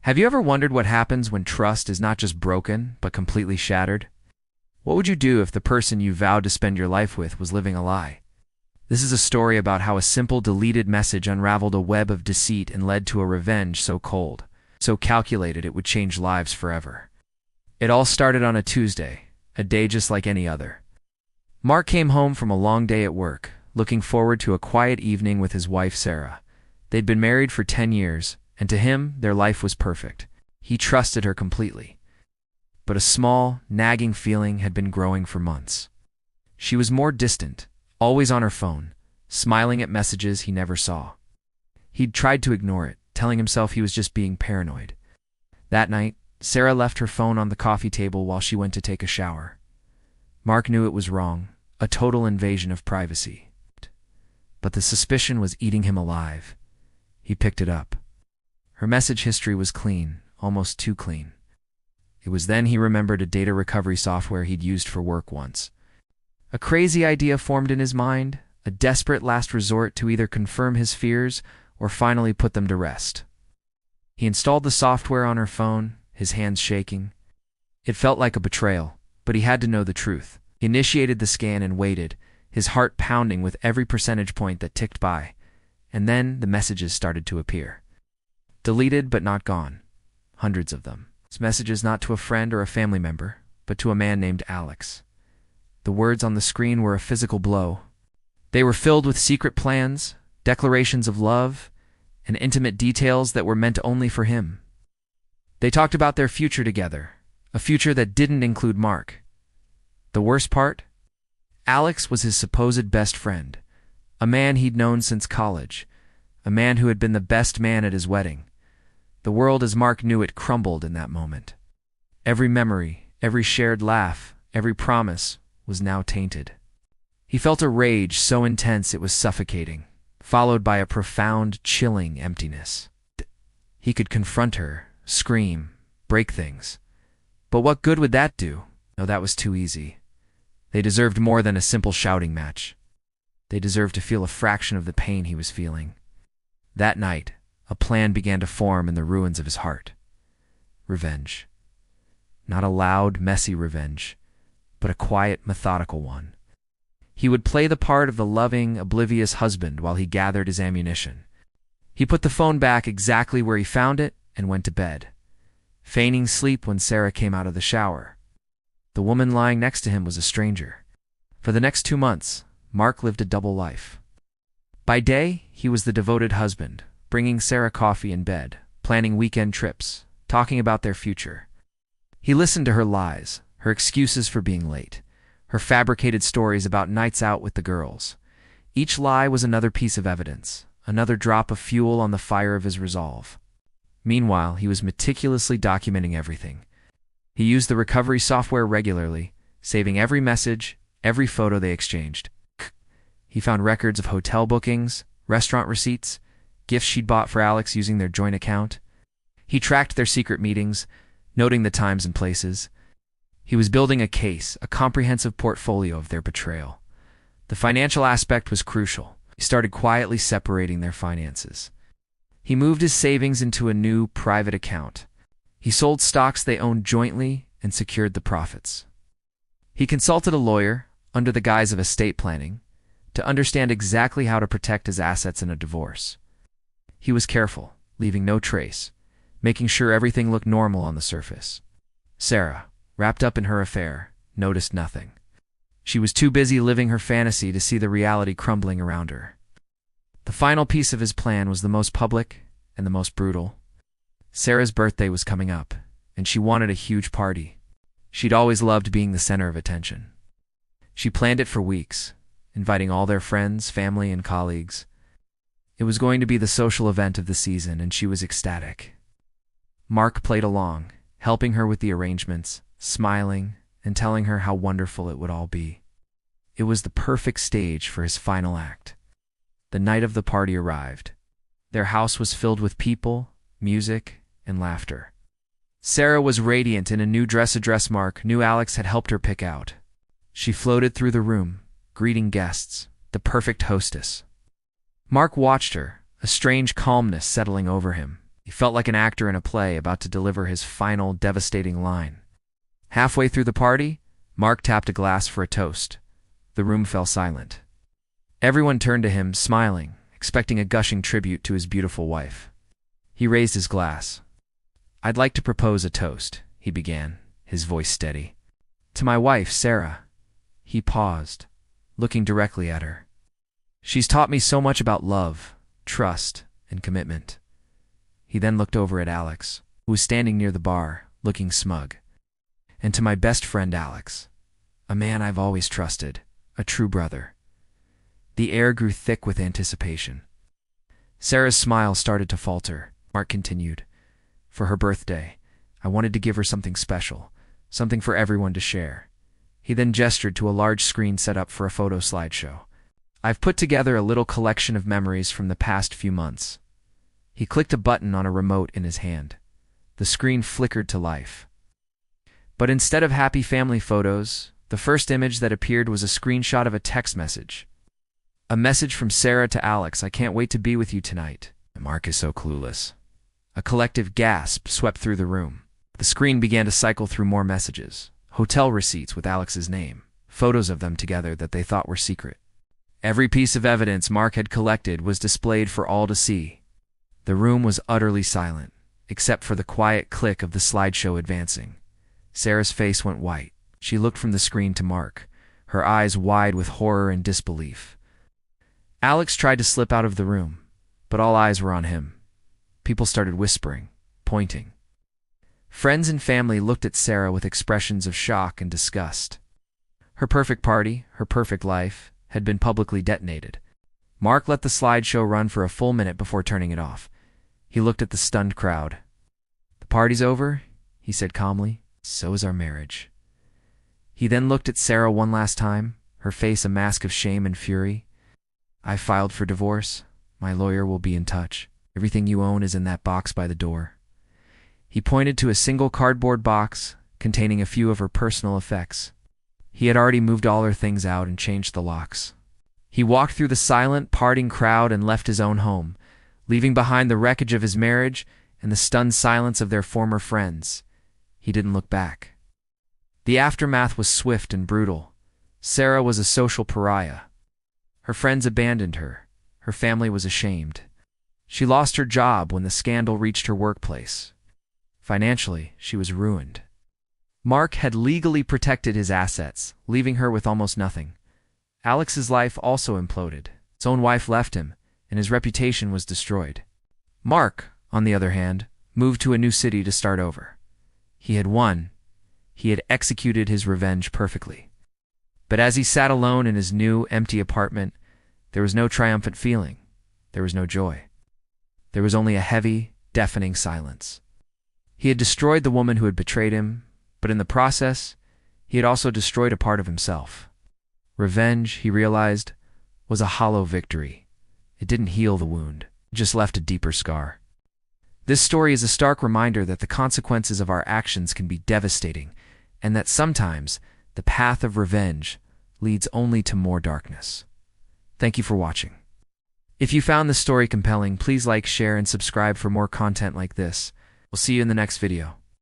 Have you ever wondered what happens when trust is not just broken, but completely shattered? What would you do if the person you vowed to spend your life with was living a lie? This is a story about how a simple deleted message unraveled a web of deceit and led to a revenge so cold, so calculated it would change lives forever. It all started on a Tuesday, a day just like any other. Mark came home from a long day at work, looking forward to a quiet evening with his wife Sarah. They'd been married for 10 years, and to him, their life was perfect. He trusted her completely. But a small, nagging feeling had been growing for months. She was more distant, always on her phone, smiling at messages he never saw. He'd tried to ignore it, telling himself he was just being paranoid. That night, Sarah left her phone on the coffee table while she went to take a shower. Mark knew it was wrong, a total invasion of privacy. But the suspicion was eating him alive. He picked it up. Her message history was clean, almost too clean. It was then he remembered a data recovery software he'd used for work once. A crazy idea formed in his mind, a desperate last resort to either confirm his fears or finally put them to rest. He installed the software on her phone, his hands shaking. It felt like a betrayal, but he had to know the truth. He initiated the scan and waited, his heart pounding with every percentage point that ticked by. And then the messages started to appear. Deleted but not gone. Hundreds of them. It's messages not to a friend or a family member, but to a man named Alex. The words on the screen were a physical blow. They were filled with secret plans, declarations of love, and intimate details that were meant only for him. They talked about their future together, a future that didn't include Mark. The worst part? Alex was his supposed best friend, a man he'd known since college, a man who had been the best man at his wedding. The world as Mark knew it crumbled in that moment. Every memory, every shared laugh, every promise was now tainted. He felt a rage so intense it was suffocating, followed by a profound, chilling emptiness. He could confront her, scream, break things. But what good would that do? No, that was too easy. They deserved more than a simple shouting match. They deserved to feel a fraction of the pain he was feeling. That night, a plan began to form in the ruins of his heart. Revenge. Not a loud, messy revenge, but a quiet, methodical one. He would play the part of the loving, oblivious husband while he gathered his ammunition. He put the phone back exactly where he found it and went to bed, feigning sleep when Sarah came out of the shower. The woman lying next to him was a stranger. For the next 2 months, Mark lived a double life. By day, he was the devoted husband, bringing Sarah coffee in bed, planning weekend trips, talking about their future. He listened to her lies, her excuses for being late, her fabricated stories about nights out with the girls. Each lie was another piece of evidence, another drop of fuel on the fire of his resolve. Meanwhile, he was meticulously documenting everything. He used the recovery software regularly, saving every message, every photo they exchanged. He found records of hotel bookings, restaurant receipts, gifts she'd bought for Alex using their joint account. He tracked their secret meetings, noting the times and places. He was building a case, a comprehensive portfolio of their betrayal. The financial aspect was crucial. He started quietly separating their finances. He moved his savings into a new private account. He sold stocks they owned jointly and secured the profits. He consulted a lawyer, under the guise of estate planning, to understand exactly how to protect his assets in a divorce. He was careful, leaving no trace, making sure everything looked normal on the surface. Sarah, wrapped up in her affair, noticed nothing. She was too busy living her fantasy to see the reality crumbling around her. The final piece of his plan was the most public and the most brutal. Sarah's birthday was coming up, and she wanted a huge party. She'd always loved being the center of attention. She planned it for weeks, inviting all their friends, family, and colleagues. It was going to be the social event of the season, and she was ecstatic. Mark played along, helping her with the arrangements, smiling, and telling her how wonderful it would all be. It was the perfect stage for his final act. The night of the party arrived. Their house was filled with people, music, and laughter. Sarah was radiant in a new dress Mark knew Alex had helped her pick out. She floated through the room, greeting guests, the perfect hostess. Mark watched her, a strange calmness settling over him. He felt like an actor in a play about to deliver his final devastating line. Halfway through the party, Mark tapped a glass for a toast. The room fell silent. Everyone turned to him, smiling, expecting a gushing tribute to his beautiful wife. He raised his glass. "I'd like to propose a toast," he began, his voice steady. "To my wife, Sarah." He paused, looking directly at her. "She's taught me so much about love, trust, and commitment." He then looked over at Alex, who was standing near the bar, looking smug. "And to my best friend Alex, a man I've always trusted, a true brother." The air grew thick with anticipation. Sarah's smile started to falter. Mark continued, "For her birthday, I wanted to give her something special, something for everyone to share." He then gestured to a large screen set up for a photo slideshow. "I've put together a little collection of memories from the past few months." He clicked a button on a remote in his hand. The screen flickered to life. But instead of happy family photos, the first image that appeared was a screenshot of a text message. A message from Sarah to Alex: "I can't wait to be with you tonight." Mark is so clueless. A collective gasp swept through the room. The screen began to cycle through more messages. Hotel receipts with Alex's name, photos of them together that they thought were secret. Every piece of evidence Mark had collected was displayed for all to see. The room was utterly silent, except for the quiet click of the slideshow advancing. Sarah's face went white. She looked from the screen to Mark, her eyes wide with horror and disbelief. Alex tried to slip out of the room, but all eyes were on him. People started whispering, pointing. Friends and family looked at Sarah with expressions of shock and disgust. Her perfect party, her perfect life, had been publicly detonated. Mark let the slideshow run for a full minute before turning it off. He looked at the stunned crowd. "The party's over," he said calmly. "So is our marriage." He then looked at Sarah one last time, her face a mask of shame and fury. "I filed for divorce. My lawyer will be in touch. Everything you own is in that box by the door." He pointed to a single cardboard box containing a few of her personal effects. He had already moved all her things out and changed the locks. He walked through the silent, parting crowd and left his own home, leaving behind the wreckage of his marriage and the stunned silence of their former friends. He didn't look back. The aftermath was swift and brutal. Sarah was a social pariah. Her friends abandoned her. Her family was ashamed. She lost her job when the scandal reached her workplace. Financially, she was ruined. Mark had legally protected his assets, leaving her with almost nothing. Alex's life also imploded. His own wife left him, and his reputation was destroyed. Mark, on the other hand, moved to a new city to start over. He had won. He had executed his revenge perfectly. But as he sat alone in his new, empty apartment, there was no triumphant feeling. There was no joy. There was only a heavy, deafening silence. He had destroyed the woman who had betrayed him, but in the process, he had also destroyed a part of himself. Revenge, he realized, was a hollow victory. It didn't heal the wound, it just left a deeper scar. This story is a stark reminder that the consequences of our actions can be devastating, and that sometimes the path of revenge leads only to more darkness. Thank you for watching. If you found this story compelling, please like, share, and subscribe for more content like this. We'll see you in the next video.